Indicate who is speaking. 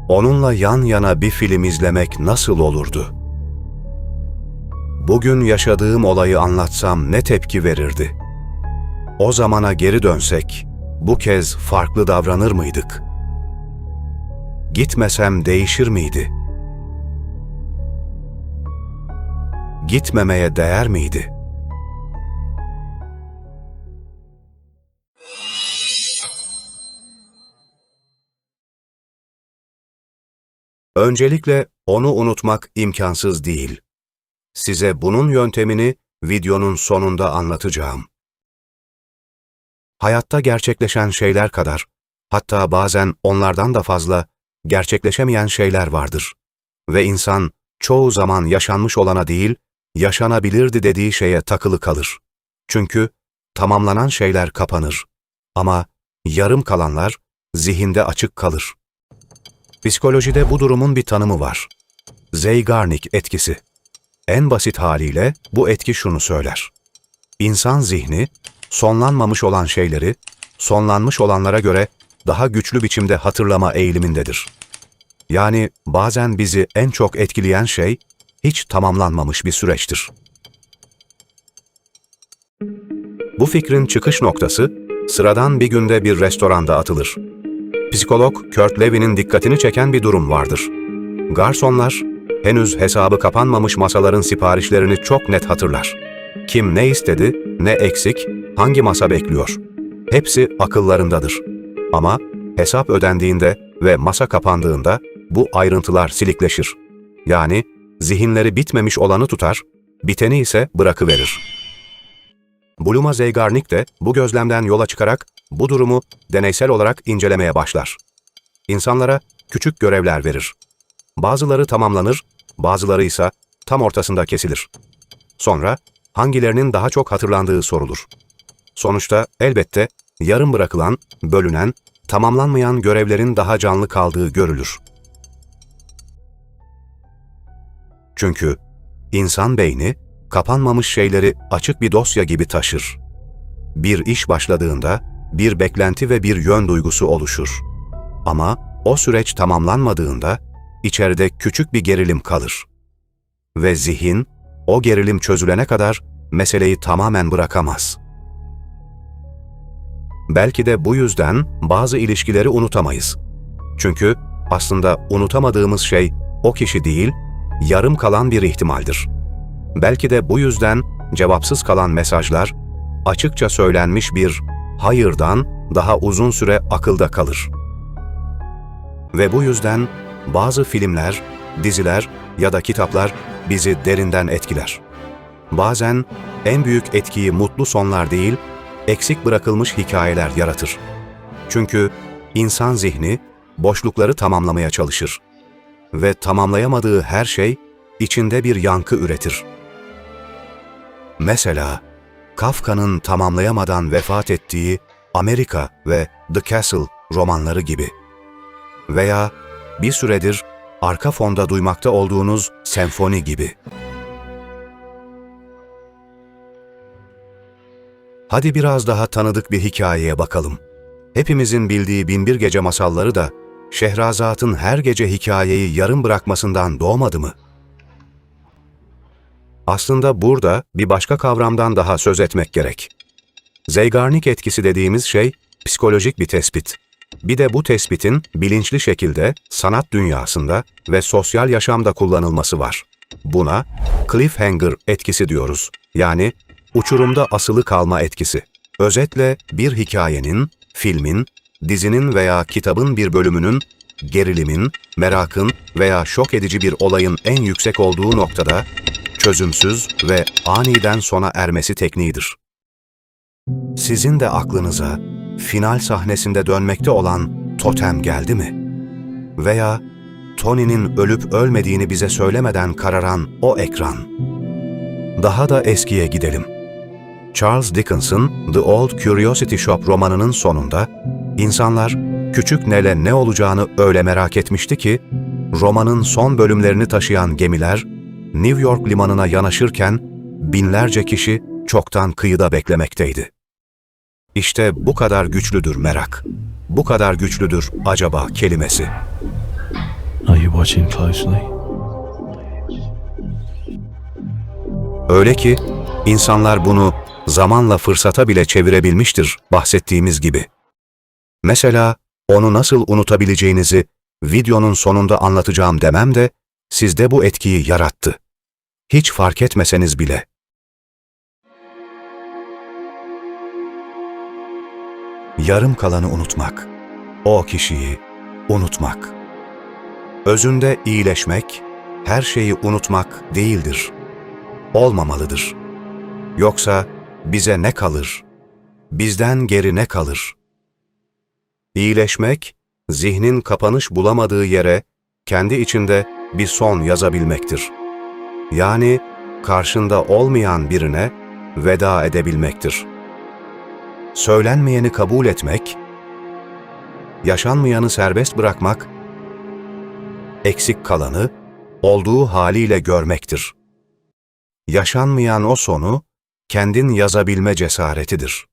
Speaker 1: onunla yan yana bir film izlemek nasıl olurdu? Bugün yaşadığım olayı anlatsam ne tepki verirdi? O zamana geri dönsek, bu kez farklı davranır mıydık? Gitmesem değişir miydi? Gitmemeye değer miydi? Öncelikle onu unutmak imkansız değil. Size bunun yöntemini videonun sonunda anlatacağım. Hayatta gerçekleşen şeyler kadar, hatta bazen onlardan da fazla gerçekleşemeyen şeyler vardır. Ve insan çoğu zaman yaşanmış olana değil, yaşanabilirdi dediği şeye takılı kalır. Çünkü tamamlanan şeyler kapanır. Ama yarım kalanlar zihinde açık kalır. Psikolojide bu durumun bir tanımı var. Zeigarnik etkisi. En basit haliyle bu etki şunu söyler. İnsan zihni, sonlanmamış olan şeyleri, sonlanmış olanlara göre daha güçlü biçimde hatırlama eğilimindedir. Yani bazen bizi en çok etkileyen şey, hiç tamamlanmamış bir süreçtir. Bu fikrin çıkış noktası, sıradan bir günde bir restoranda atılır. Psikolog Kurt Levin'in dikkatini çeken bir durum vardır. Garsonlar, henüz hesabı kapanmamış masaların siparişlerini çok net hatırlar. Kim ne istedi, ne eksik, hangi masa bekliyor? Hepsi akıllarındadır. Ama hesap ödendiğinde ve masa kapandığında bu ayrıntılar silikleşir. Yani zihinleri bitmemiş olanı tutar, biteni ise bırakıverir. Bluma Zeigarnik de bu gözlemden yola çıkarak bu durumu deneysel olarak incelemeye başlar. İnsanlara küçük görevler verir. Bazıları tamamlanır, bazıları ise tam ortasında kesilir. Sonra hangilerinin daha çok hatırlandığı sorulur. Sonuçta elbette yarım bırakılan, bölünen, tamamlanmayan görevlerin daha canlı kaldığı görülür. Çünkü insan beyni kapanmamış şeyleri açık bir dosya gibi taşır. Bir iş başladığında bir beklenti ve bir yön duygusu oluşur. Ama o süreç tamamlanmadığında içeride küçük bir gerilim kalır. Ve zihin o gerilim çözülene kadar meseleyi tamamen bırakamaz. Belki de bu yüzden bazı ilişkileri unutamayız. Çünkü aslında unutamadığımız şey o kişi değil, yarım kalan bir ihtimaldir. Belki de bu yüzden cevapsız kalan mesajlar, açıkça söylenmiş bir hayırdan daha uzun süre akılda kalır. Ve bu yüzden bazı filmler, diziler ya da kitaplar bizi derinden etkiler. Bazen en büyük etkiyi mutlu sonlar değil, eksik bırakılmış hikayeler yaratır. Çünkü insan zihni boşlukları tamamlamaya çalışır. Ve tamamlayamadığı her şey içinde bir yankı üretir. Mesela Kafka'nın tamamlayamadan vefat ettiği Amerika ve The Castle romanları gibi. Veya bir süredir arka fonda duymakta olduğunuz senfoni gibi. Hadi biraz daha tanıdık bir hikayeye bakalım. Hepimizin bildiği Binbir Gece masalları da Şehrazat'ın her gece hikayeyi yarım bırakmasından doğmadı mı? Aslında burada bir başka kavramdan daha söz etmek gerek. Zeigarnik etkisi dediğimiz şey psikolojik bir tespit. Bir de bu tespitin bilinçli şekilde sanat dünyasında ve sosyal yaşamda kullanılması var. Buna cliffhanger etkisi diyoruz. Yani uçurumda asılı kalma etkisi. Özetle bir hikayenin, filmin, dizinin veya kitabın bir bölümünün, gerilimin, merakın veya şok edici bir olayın en yüksek olduğu noktada çözümsüz ve aniden sona ermesi tekniğidir. Sizin de aklınıza final sahnesinde dönmekte olan totem geldi mi? Veya Tony'nin ölüp ölmediğini bize söylemeden kararan o ekran. Daha da eskiye gidelim. Charles Dickens'ın The Old Curiosity Shop romanının sonunda insanlar küçük Nell'e ne olacağını öyle merak etmişti ki romanın son bölümlerini taşıyan gemiler New York limanına yanaşırken binlerce kişi çoktan kıyıda beklemekteydi. İşte bu kadar güçlüdür merak. Bu kadar güçlüdür acaba kelimesi.
Speaker 2: Are you watching closely?
Speaker 1: Öyle ki insanlar bunu zamanla fırsata bile çevirebilmiştir bahsettiğimiz gibi. Mesela onu nasıl unutabileceğinizi videonun sonunda anlatacağım demem de sizde bu etkiyi yarattı. Hiç fark etmeseniz bile. Yarım kalanı unutmak. O kişiyi unutmak. Özünde iyileşmek, her şeyi unutmak değildir. Olmamalıdır. Yoksa bize ne kalır? Bizden geri ne kalır? İyileşmek, zihnin kapanış bulamadığı yere kendi içinde bir son yazabilmektir. Yani karşında olmayan birine veda edebilmektir. Söylenmeyeni kabul etmek, yaşanmayanı serbest bırakmak, eksik kalanı olduğu haliyle görmektir. Yaşanmayan o sonu kendin yazabilme cesaretidir.